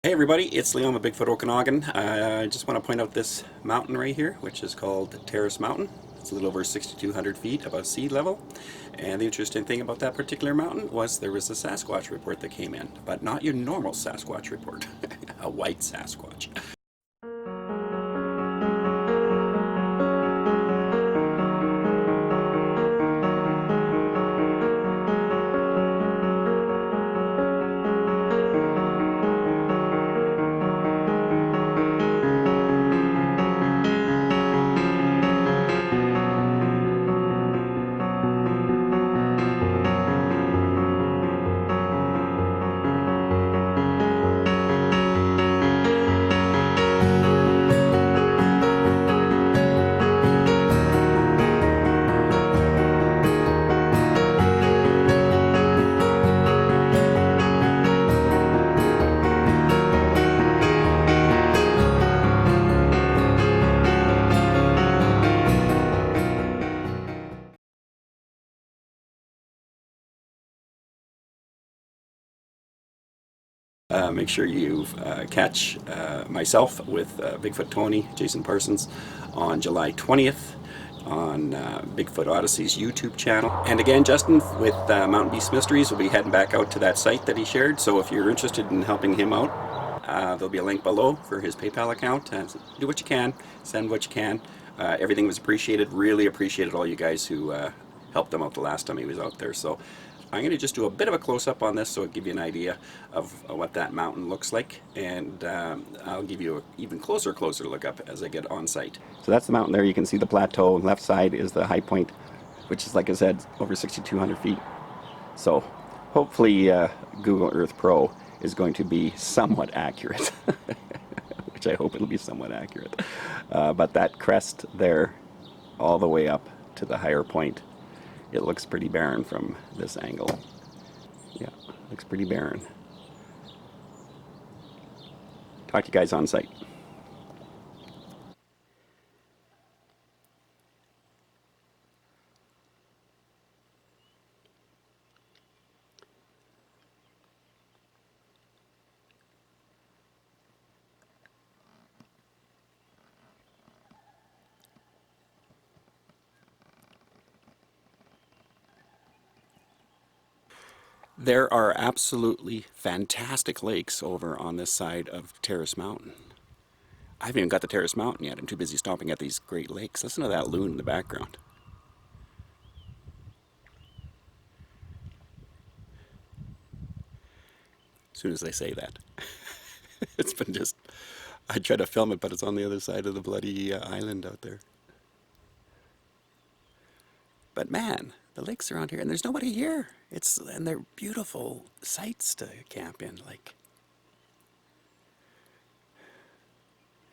Hey everybody, it's Leon with Bigfoot Okanagan. I just want to point out this mountain right here, which is called Terrace Mountain. It's a little over 6,200 feet above sea level. And the interesting thing about that particular mountain was there was a Sasquatch report that came in, but not your normal Sasquatch report, a white Sasquatch. Make sure you catch myself with Bigfoot Tony, Jason Parsons, on July 20th on Bigfoot Odyssey's YouTube channel. And again, Justin with Mountain Beast Mysteries will be heading back out to that site that he shared. So if you're interested in helping him out, there'll be a link below for his PayPal account. Do what you can, send what you can. Everything was appreciated. Really appreciated all you guys who helped him out the last time he was out there. So I'm going to just do a bit of a close-up on this so it'll give you an idea of what that mountain looks like, and I'll give you an even closer look up as I get on site. So that's the mountain there. You can see the plateau. Left side is the high point, which is, like I said, over 6,200 feet. So hopefully Google Earth Pro is going to be somewhat accurate, which I hope it'll be somewhat accurate. But that crest there, all the way up to the higher point, it looks pretty barren from this angle. Yeah, looks pretty barren. Talk to you guys on site. There are absolutely fantastic lakes over on this side of Terrace Mountain. I haven't even got to Terrace Mountain yet. I'm too busy stopping at these great lakes. Listen to that loon in the background. As soon as they say that. It's been just, I try to film it, but it's on the other side of the bloody island out there. But man, the lakes around here, and there's nobody here. And they're beautiful sites to camp in. Like,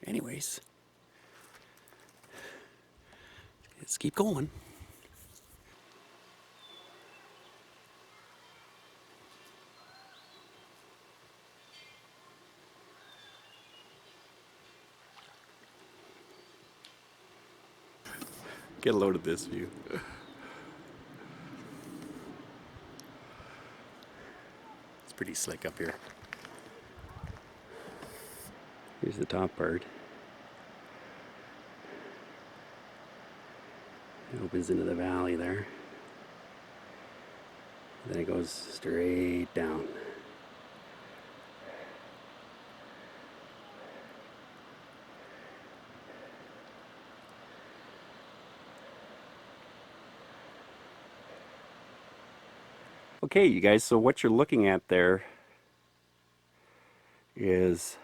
anyways, let's keep going. Get a load of this view. It's pretty slick up here. Here's the top part. It opens into the valley there. Then it goes straight down. Okay, you guys, so what you're looking at there is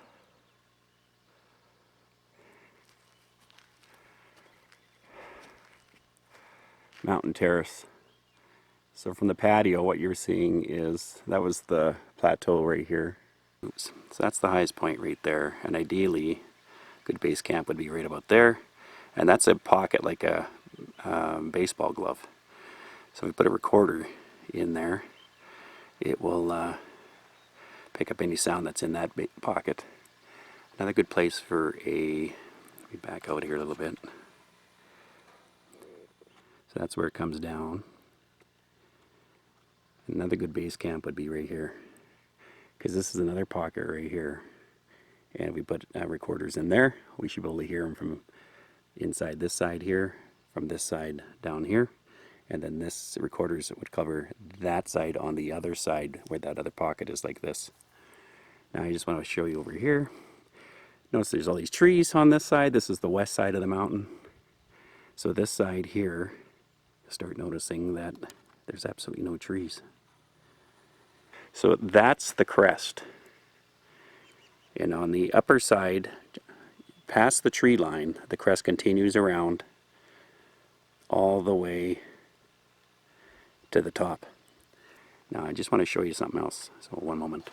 Mountain Terrace. So from the patio, what you're seeing is, that was the plateau right here. Oops. So that's the highest point right there, and ideally, good base camp would be right about there. And that's a pocket like a baseball glove. So we put a recorder in there. It will pick up any sound that's in that pocket. Another good place for let me back out here a little bit. So that's where it comes down. Another good base camp would be right here, because this is another pocket right here. and we put recorders in there. We should be able to hear them from inside this side here, from this side down here, and then this recorders would cover that side on the other side where that other pocket is like this. Now I just want to show you over here. Notice there's all these trees on this side. This is the west side of the mountain. So this side here, start noticing that there's absolutely no trees. So that's the crest. And on the upper side, past the tree line, the crest continues around all the way to the top. Now I just want to show you something else. So one moment.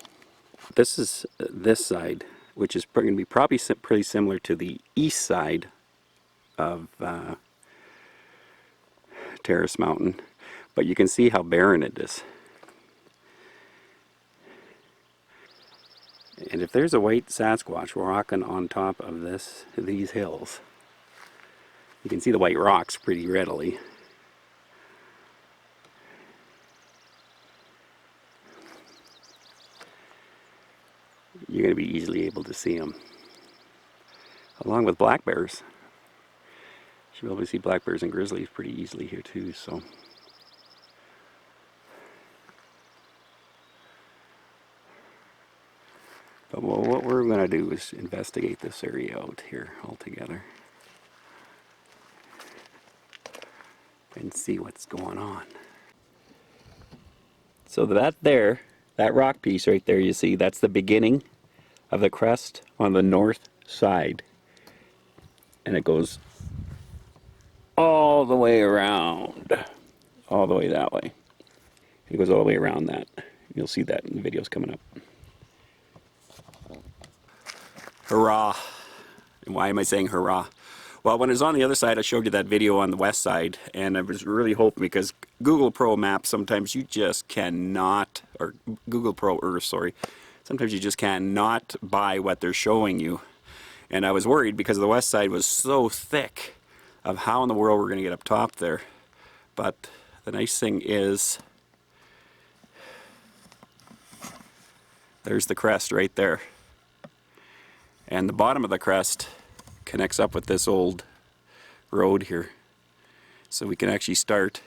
This is this side, which is going to be probably pretty similar to the east side of Terrace Mountain, but you can see how barren it is. And if there's a white Sasquatch walking on top of these hills, you can see the white rocks pretty readily. You're going to be easily able to see them, along with black bears. You should be able to see black bears and grizzlies pretty easily here too. So, but what we're going to do is investigate this area out here altogether and see what's going on. So that rock piece right there, you see, that's the beginning of the crest on the north side, and it goes all the way around, all the way that way. It goes all the way around that. You'll see that in the videos coming up. Hurrah! And why am I saying hurrah? Well, when it was on the other side, I showed you that video on the west side, and I was really hoping, because Google Pro Maps, sometimes you just cannot, or Google Pro Earth, sorry, sometimes you just cannot buy what they're showing you. And I was worried because the west side was so thick of how in the world we're going to get up top there. But the nice thing is, there's the crest right there. And the bottom of the crest connects up with this old road here. So we can actually start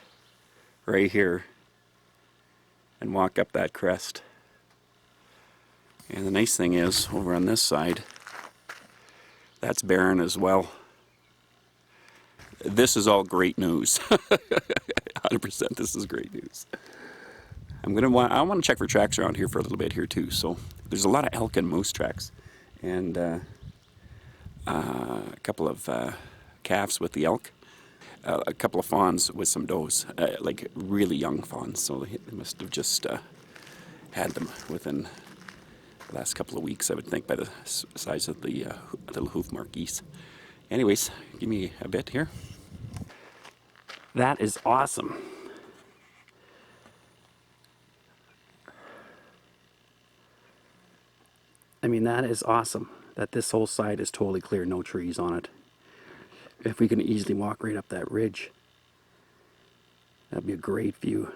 right here and walk up that crest. And the nice thing is, over on this side, that's barren as well. This is all great news. 100% this is great news. I want to check for tracks around here for a little bit here too. So there's a lot of elk and moose tracks, and a couple of calves with the elk, a couple of fawns with some does, like really young fawns. So they must have just had them within the last couple of weeks, I would think, by the size of the little hoof mark geese. Anyways, give me a bit here. That is awesome. I mean, that is awesome that this whole side is totally clear, no trees on it. If we can easily walk right up that ridge, that'd be a great view.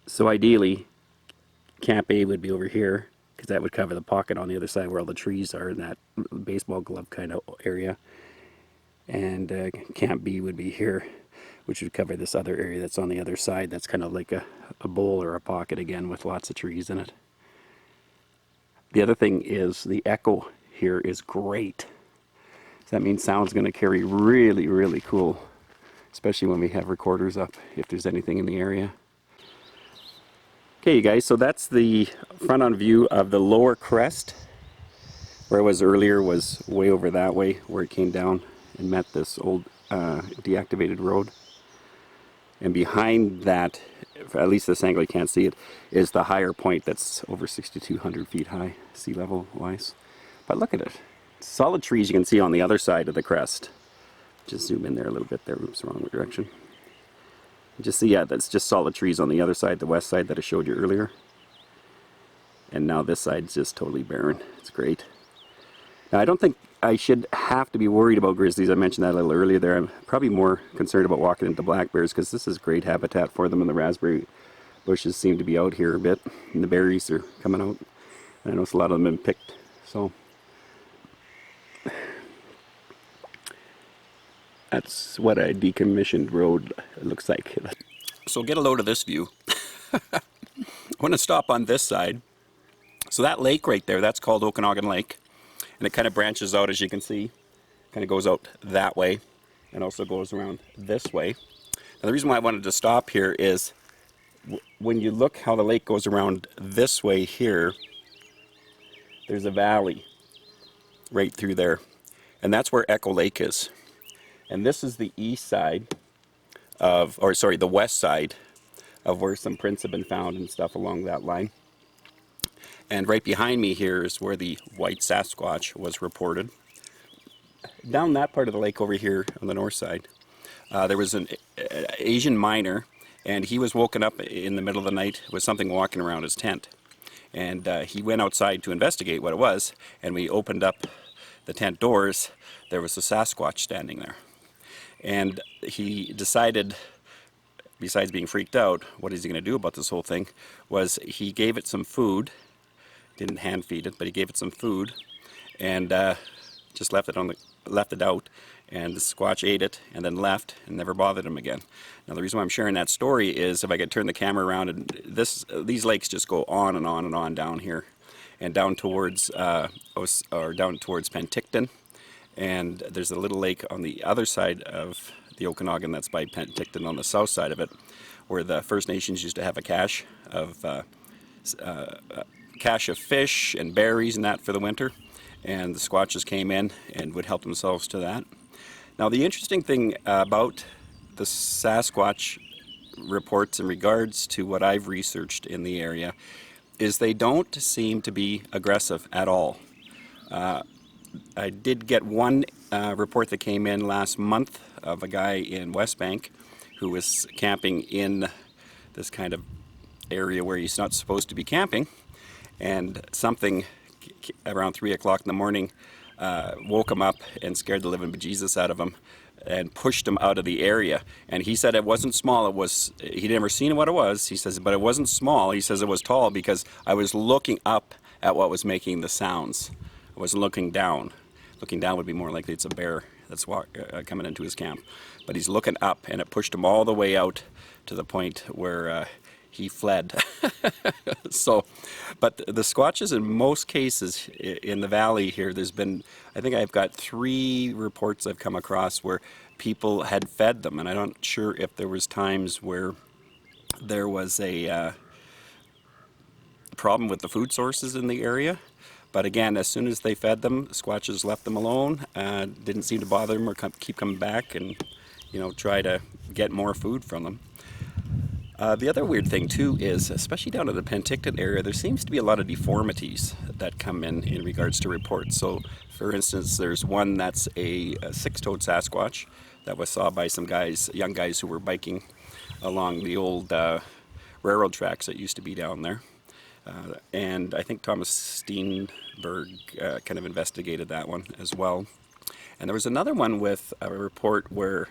So ideally, Camp A would be over here, because that would cover the pocket on the other side where all the trees are in that baseball glove kind of area. And Camp B would be here, which would cover this other area that's on the other side. That's kind of like a bowl or a pocket again with lots of trees in it. The other thing is the echo here is great. So that means sound's going to carry really, really cool, especially when we have recorders up, if there's anything in the area. Okay, you guys, so that's the front-on view of the lower crest. Where I was earlier was way over that way, where it came down and met this old deactivated road. And behind that, at least this angle you can't see it, is the higher point that's over 6,200 feet high, sea level wise. But look at it. Solid trees you can see on the other side of the crest. Just zoom in there a little bit there, oops, wrong direction. Just see, yeah, that's just solid trees on the other side, the west side that I showed you earlier. And now this side's just totally barren. It's great. Now I don't think I should have to be worried about grizzlies. I mentioned that a little earlier there. I'm probably more concerned about walking into black bears, because this is great habitat for them in the raspberry bushes seem to be out here a bit, and the berries are coming out. I notice a lot of them have been picked. So that's what a decommissioned road looks like. So get a load of this view. I want to stop on this side. So that lake right there, that's called Okanagan Lake. And it kind of branches out, as you can see. Kind of goes out that way and also goes around this way. Now the reason why I wanted to stop here is when you look how the lake goes around this way here, there's a valley right through there. And that's where Echo Lake is. And this is the east side of, or sorry, the west side of where some prints have been found and stuff along that line. And right behind me here is where the White Sasquatch was reported. Down that part of the lake over here on the north side, there was an Asian miner, and he was woken up in the middle of the night with something walking around his tent. And he went outside to investigate what it was, and we opened up the tent doors. There was a Sasquatch standing there. And he decided, besides being freaked out, what is he going to do about this whole thing, was he gave it some food. Didn't hand feed it, but he gave it some food, and just left it out, and the Squatch ate it and then left and never bothered him again. Now the reason why I'm sharing that story is if I could turn the camera around, and these lakes just go on and on and on down here, and down towards Penticton, and there's a little lake on the other side of the Okanagan that's by Penticton on the south side of it, where the First Nations used to have a cache of fish and berries and that for the winter, and the Squatches came in and would help themselves to that. Now the interesting thing about the Sasquatch reports in regards to what I've researched in the area is they don't seem to be aggressive at all. I did get one report that came in last month of a guy in West Bank who was camping in this kind of area where he's not supposed to be camping, and something around 3 o'clock in the morning woke him up and scared the living bejesus out of him and pushed him out of the area. And he said it wasn't small, he'd never seen what it was. He says, but it wasn't small. He says it was tall because I was looking up at what was making the sounds. I wasn't looking down. Looking down would be more likely it's a bear that's coming into his camp. But he's looking up, and it pushed him all the way out to the point where he fled. So, but the Squatches in most cases in the valley here, there's been, I think I've got 3 reports I've come across where people had fed them, and I'm not sure if there was times where there was a problem with the food sources in the area. But again, as soon as they fed them, the Squatches left them alone, didn't seem to bother them or keep coming back and, you know, try to get more food from them. The other weird thing too is, especially down in the Penticton area, there seems to be a lot of deformities that come in regards to reports. So, for instance, there's one that's a 6-toed Sasquatch that was saw by some guys, young guys who were biking along the old railroad tracks that used to be down there. And I think Thomas Steenberg kind of investigated that one as well. And there was another one with a report where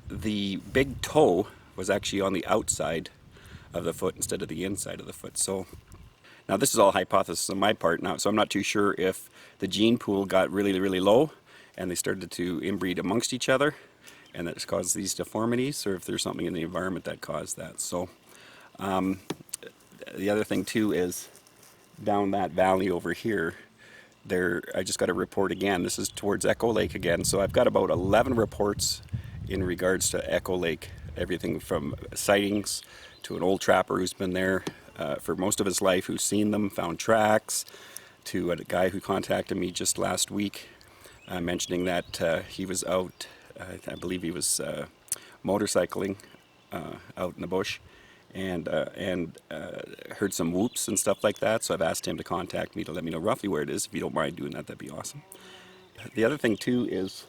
the big toe was actually on the outside of the foot instead of the inside of the foot. So now this is all hypothesis on my part now, so I'm not too sure if the gene pool got really, really low and they started to inbreed amongst each other and that's caused these deformities, or if there's something in the environment that caused that. So the other thing too is down that valley over here, I just got a report again. This is towards Echo Lake again. So I've got about 11 reports in regards to Echo Lake. Everything from sightings to an old trapper who's been there for most of his life, who's seen them, found tracks, to a guy who contacted me just last week mentioning that he was out, I believe he was motorcycling out in the bush, and heard some whoops and stuff like that. So I've asked him to contact me to let me know roughly where it is. If you don't mind doing that, that'd be awesome. The other thing too is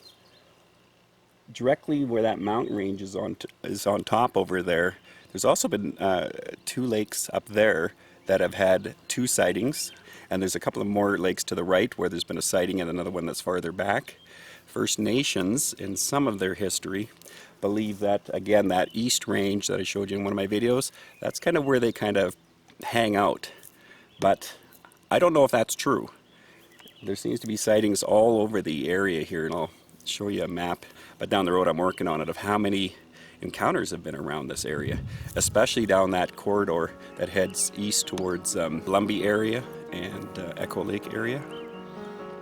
directly where that mountain range is on top over there, there's also been 2 lakes up there that have had 2 sightings, and there's a couple of more lakes to the right where there's been a sighting and another one that's farther back. First Nations, in some of their history, believe that, again, that east range that I showed you in one of my videos, that's kind of where they kind of hang out. But I don't know if that's true. There seems to be sightings all over the area here, and I'll show you a map, but down the road I'm working on it, of how many encounters have been around this area, especially down that corridor that heads east towards Lumbee area and Echo Lake area.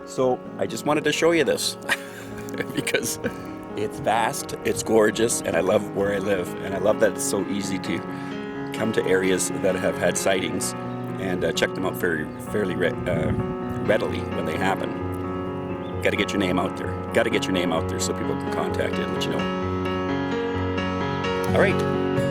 So I just wanted to show you this because it's vast, it's gorgeous, and I love where I live, and I love that it's so easy to come to areas that have had sightings and check them out fairly readily when they happen. Got to get your name out there. Got to get your name out there so people can contact you and let you know. All right.